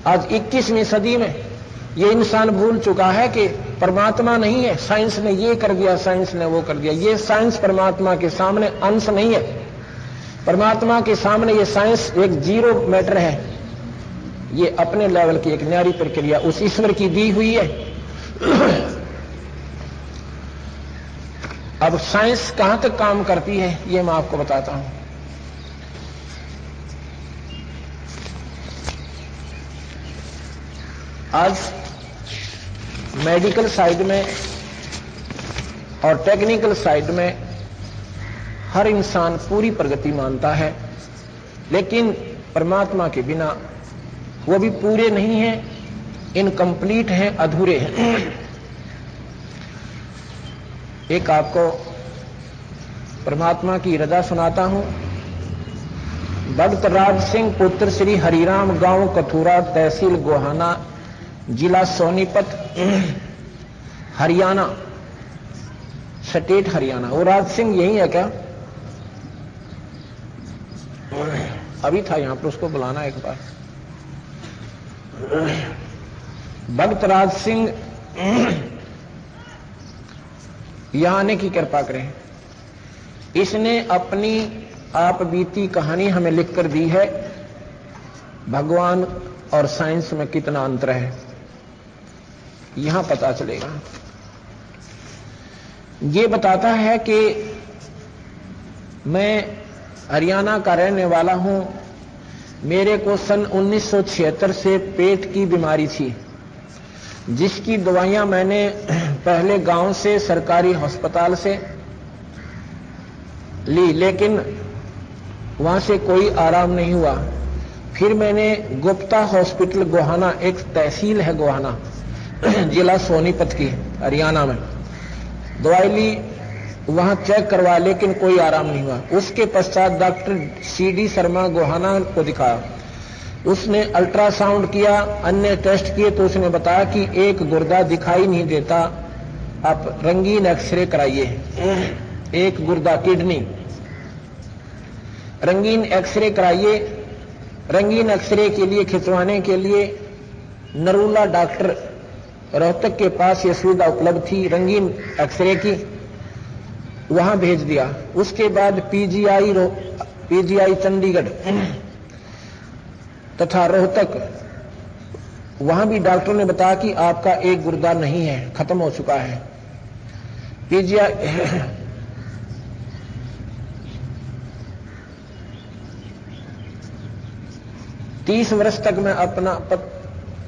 आज 21वीं सदी में ये इंसान भूल चुका है कि परमात्मा नहीं है, साइंस ने ये कर दिया, साइंस ने वो कर दिया। ये साइंस परमात्मा के सामने अंश नहीं है। परमात्मा के सामने ये साइंस एक जीरो मैटर है। ये अपने लेवल की एक न्यारी प्रक्रिया उस ईश्वर की दी हुई है। अब साइंस कहां तक काम करती है ये मैं आपको बताता हूं। आज मेडिकल साइड में और टेक्निकल साइड में हर इंसान पूरी प्रगति मानता है, लेकिन परमात्मा के बिना वो भी पूरे नहीं हैं, इनकम्प्लीट हैं, अधूरे हैं। एक आपको परमात्मा की रजा सुनाता हूं। भक्त राज सिंह पुत्र श्री हरिराम, गांव कथुरा, तहसील गोहाना, जिला सोनीपत, हरियाणा, स्टेट हरियाणा। वो राज सिंह यही है क्या? अभी था यहां पर, उसको बुलाना एक बार। भक्त राज सिंह यहां आने की कृपा करें। इसने अपनी आप बीती कहानी हमें लिखकर दी है। भगवान और साइंस में कितना अंतर है यहां पता चलेगा। ये बताता है कि मैं हरियाणा का रहने वाला हूं। मेरे को सन 1976 से पेट की बीमारी थी, जिसकी दवाइयां मैंने पहले गांव से सरकारी अस्पताल से ली, लेकिन वहां से कोई आराम नहीं हुआ। फिर मैंने गुप्ता हॉस्पिटल गोहाना, एक तहसील है गोहाना, जिला सोनीपत की, हरियाणा में, दवाई ली, वहां चेक करवा, लेकिन कोई आराम नहीं हुआ। उसके पश्चात डॉक्टर CD शर्मा गोहाना को दिखाया। उसने अल्ट्रासाउंड किया, अन्य टेस्ट किए, तो उसने बताया कि एक गुर्दा दिखाई नहीं देता, आप रंगीन एक्सरे कराइए। एक गुर्दा, किडनी, रंगीन एक्सरे कराइए। रंगीन एक्सरे के लिए खिंचवाने के लिए नरूला डॉक्टर रोहतक के पास यह सुविधा उपलब्ध थी रंगीन एक्सरे की, वहां भेज दिया। उसके बाद PGI चंडीगढ़ तथा रोहतक, वहां भी डॉक्टर ने बताया कि आपका एक गुर्दा नहीं है, खत्म हो चुका है। PGI 30 वर्ष तक मैं अपना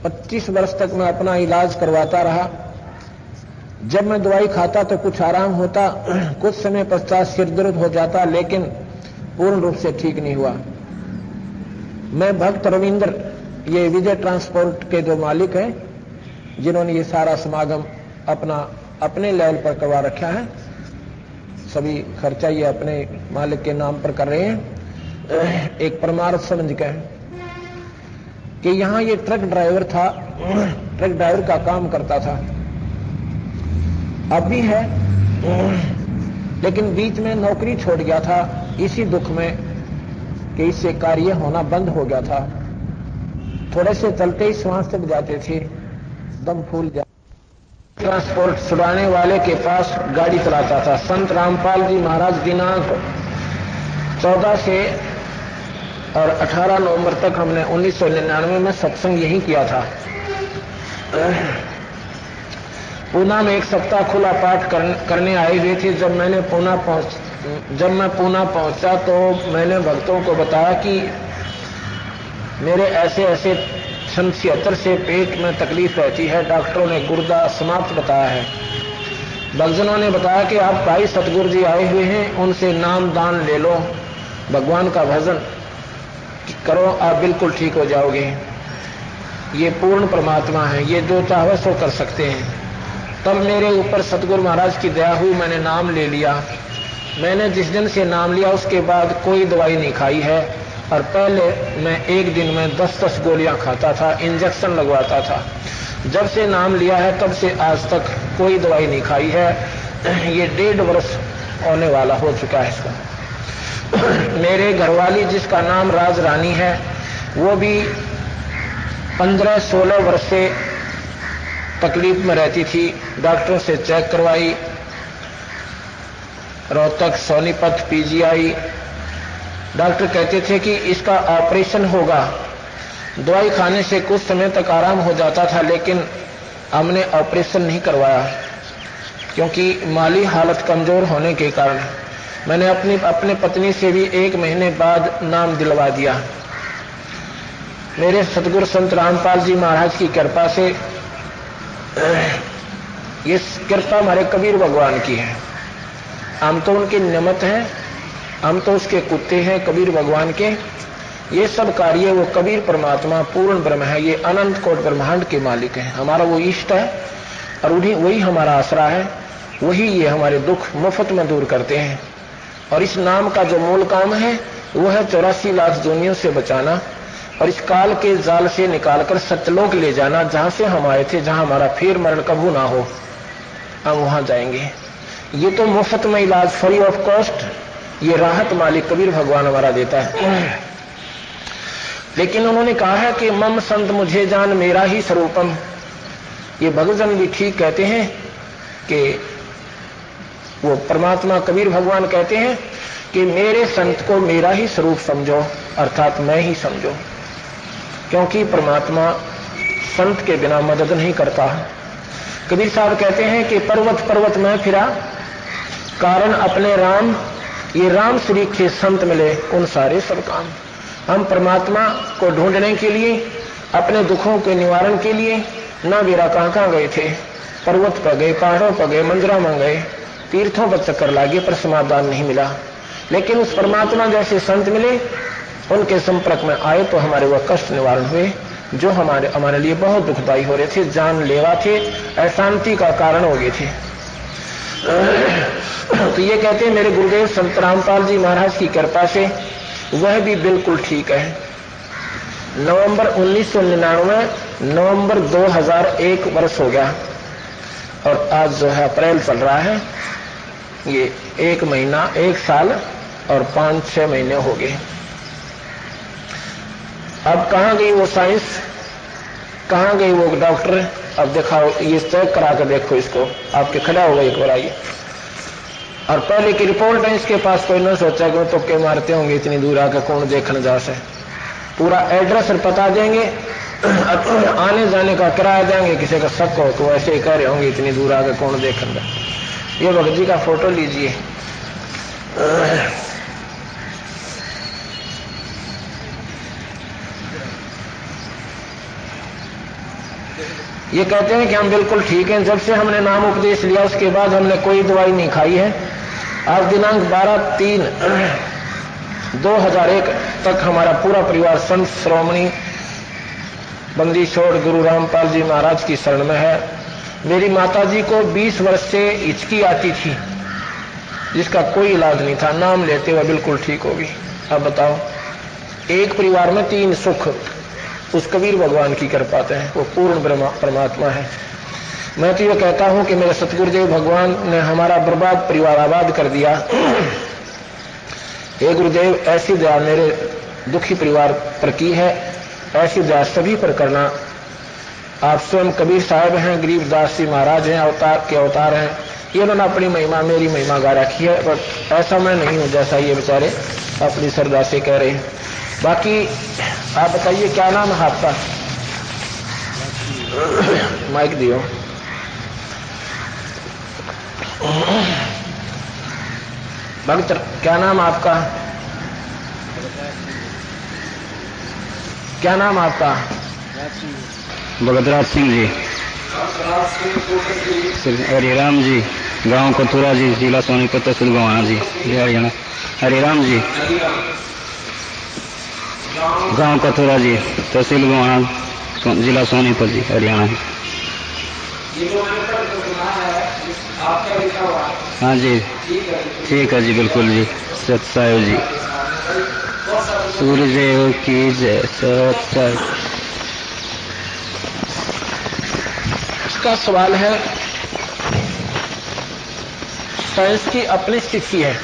25 वर्ष तक मैं अपना इलाज करवाता रहा। जब मैं दवाई खाता तो कुछ आराम होता, कुछ समय पश्चात सिर दर्द हो जाता, लेकिन पूर्ण रूप से ठीक नहीं हुआ। मैं भक्त रविंद्र, ये विजय ट्रांसपोर्ट के जो मालिक हैं, जिन्होंने ये सारा समागम अपने लेवल पर करवा रखा है, सभी खर्चा ये अपने मालिक के नाम पर कर रहे हैं। एक परमार्थ समझ के कि यहां ये ट्रक ड्राइवर था, ट्रक ड्राइवर का काम करता था, अब भी है, लेकिन बीच में नौकरी छोड़ गया था इसी दुख में कि इससे कार्य होना बंद हो गया था। थोड़े से चलते ही श्वास तक जाते थे, दम फूल जाता। ट्रांसपोर्ट छुड़ाने वाले के पास गाड़ी चलाता था। संत रामपाल जी महाराज दिनांक 14 से और 18 नवंबर तक हमने 1999 में सत्संग यही किया था। पूना में एक सप्ताह खुला पाठ करने आए हुए थे। जब मैं पूना पहुंचा तो मैंने भक्तों को बताया कि मेरे ऐसे ऐसे सन 76 से पेट में तकलीफ रहती है, डॉक्टरों ने गुर्दा समाप्त बताया है। भक्तजनों ने बताया कि आप भाई सतगुरु जी आए हुए हैं, उनसे नाम दान ले लो, भगवान का भजन करो, आप बिल्कुल ठीक हो जाओगे। ये पूर्ण परमात्मा है, ये जो चाहे सो कर सकते हैं। तब मेरे ऊपर सतगुरु महाराज की दया हुई, मैंने नाम ले लिया। मैंने जिस दिन से नाम लिया उसके बाद कोई दवाई नहीं खाई है, और पहले मैं एक दिन में 10-10 गोलियां खाता था, इंजेक्शन लगवाता था। जब से नाम लिया है तब से आज तक कोई दवाई नहीं खाई है। ये 1.5 वर्ष होने वाला हो चुका है इसका। मेरे घरवाली जिसका नाम राज रानी है, वो भी 15-16 वर्ष से तकलीफ में रहती थी। डॉक्टरों से चेक करवाई, रोहतक, सोनीपत, पीजीआई। डॉक्टर कहते थे कि इसका ऑपरेशन होगा। दवाई खाने से कुछ समय तक आराम हो जाता था, लेकिन हमने ऑपरेशन नहीं करवाया क्योंकि माली हालत कमजोर होने के कारण। मैंने अपने पत्नी से भी 1 महीने बाद नाम दिलवा दिया। मेरे सतगुरु संत रामपाल जी महाराज की कृपा से, ये कृपा हमारे कबीर भगवान की है। हम तो उनके निमित्त हैं, हम तो उसके कुत्ते हैं कबीर भगवान के। ये सब कार्य वो कबीर परमात्मा पूर्ण ब्रह्म है, ये अनंत कोट ब्रह्मांड के मालिक हैं। हमारा वो इष्ट है और वही हमारा आसरा है। वही ये हमारे दुख मुफ्त में दूर करते हैं। और इस नाम का जो मूल काम है वो है 84 लाख दुनियों से बचाना और इस काल के जाल से निकालकर सत्यलोक ले जाना, जहां से हम आए थे, जहां हमारा फिर मरण कभू ना हो, हम वहां जाएंगे। ये तो मुफ्त में इलाज, फ्री ऑफ कॉस्ट, ये राहत मालिक कबीर भगवान हमारा देता है। लेकिन उन्होंने कहा है कि मम संत मुझे जान मेरा ही स्वरूपम। ये भगतजन भी ठीक कहते हैं कि वो परमात्मा कबीर भगवान कहते हैं कि मेरे संत को मेरा ही स्वरूप समझो, अर्थात मैं ही समझो, क्योंकि परमात्मा संत के बिना मदद नहीं करता। कबीर साहब कहते हैं कि पर्वत पर्वत में फिरा, कारण अपने राम, ये राम श्री के संत मिले उन सारे सब काम। हम परमात्मा को ढूंढने के लिए, अपने दुखों के निवारण के लिए ना बेरा कहां गए थे। पर्वत पर गए, पहाड़ों पर गए, मंदिरों में गए, तीर्थों पर चक्कर लागे, पर समाधान नहीं मिला। लेकिन उस परमात्मा जैसे संत मिले, उनके संपर्क में आए तो हमारे वह कष्ट निवारण हुए जो हमारे लिए बहुत दुखदायी हो रहे थे, जानलेवा थे, अशांति का कारण हो गए थे। तो ये कहते हैं मेरे गुरुदेव संत रामपाल जी महाराज की कृपा से वह भी बिल्कुल ठीक है। नवंबर 1999, नवंबर 2001 वर्ष हो गया और आज जो है अप्रैल चल रहा है। ये 1 महीना, 1 साल और 5-6 महीने हो गए। अब कहां गई वो साइंस, कहां गई वो डॉक्टर? अब दिखाओ, ये चेक करा कर देखो इसको, आपके खड़ा होगा एक बार, आइए। और पहले की रिपोर्ट है इसके पास, कोई न सोचा कि वो तुक्के मारते होंगे इतनी दूर आकर कौन देखने जा से। पूरा एड्रेस बता देंगे, आने जाने का किराया देंगे, किसी का शक हो तो ऐसे ही कह रहे होंगे इतनी दूर आकर कौन देखने। ये भगत जी का फोटो लीजिए। ये कहते हैं कि हम बिल्कुल ठीक हैं। जब से हमने नाम उपदेश लिया उसके बाद हमने कोई दवाई नहीं खाई है। आज दिनांक 12/3/2001 तक हमारा पूरा परिवार संत श्रोमणी बंदी छोड़ गुरु रामपाल जी महाराज की शरण में है। मेरी माता जी को 20 वर्ष से हिचकी आती थी, जिसका कोई इलाज नहीं था। नाम लेते हुए बिल्कुल ठीक होगी। अब बताओ, एक परिवार में 3 सुख उस कबीर भगवान की कृपा है, वो पूर्ण परमात्मा है। मैं तो ये कहता हूं कि मेरे सतगुरुदेव भगवान ने हमारा बर्बाद परिवार आबाद कर दिया। हे गुरुदेव, ऐसी दया मेरे दुखी परिवार पर की है, ऐसी दया सभी पर करना। आप स्वयं कबीर साहब हैं, गरीबदास जी महाराज हैं, अवतार के अवतार हैं। ये उन्होंने अपनी महिमा, मेरी महिमा गा रखी है, बट ऐसा मैं नहीं हूं जैसा ये बेचारे अपनी श्रद्धा से कह रहे हैं। बाकी आप बताइए क्या नाम है आपका? माइक दियो। भक्त, क्या नाम आपका? क्या नाम आपका? भगतराज सिंह जी। हरिराम जी, गांव कथुरा जी, जिला सोनीपत, तहसील गोवाना जी, हरियाणा। हरिराम जी, गांव कथुरा जी, तहसील गोवाना, जिला सोनीपत जी, हरियाणा। हाँ जी, ठीक है जी, बिल्कुल जी। सत्सायो जी, सूर्यदेव की जय। सत्साय। इसका सवाल है, साइंस की अपनी स्थिति है,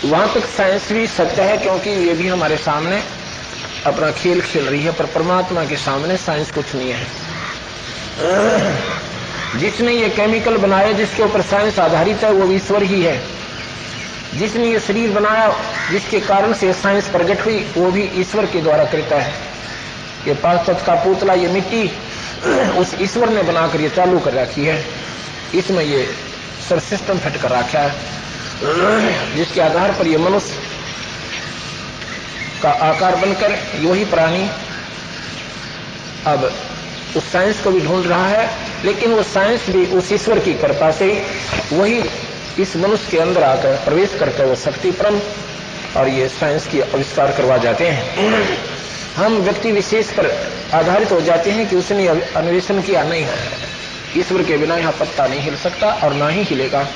वहां तक साइंस भी सत्य है, क्योंकि ये भी हमारे सामने अपना खेल खेल रही है, पर परमात्मा के सामने साइंस कुछ नहीं है। जिसने ये केमिकल बनाया, जिसके ऊपर साइंस आधारित है, वो ईश्वर ही है। जिसने ये शरीर बनाया, जिसके कारण से साइंस प्रकट हुई, वो भी ईश्वर के द्वारा करता है। ये 5 तत्व का पुतला, ये मिट्टी उस ईश्वर ने बनाकर ये चालू कर रखी है। इसमें ये सब सिस्टम फिट कर रखा है, जिसके आधार पर ये मनुष्य का आकार बनकर वही प्राणी अब उस साइंस को भी ढूंढ रहा है, लेकिन वो साइंस भी उस ईश्वर की कृपा से वही इस मनुष्य के अंदर आकर प्रवेश करके वो शक्ति परम और ये साइंस की आविष्कार करवा जाते हैं। हम व्यक्ति विशेष पर आधारित हो जाते हैं कि उसने अन्वेषण किया। नहीं, ईश्वर के बिना यहां पत्ता नहीं हिल सकता और ना ही हिलेगा।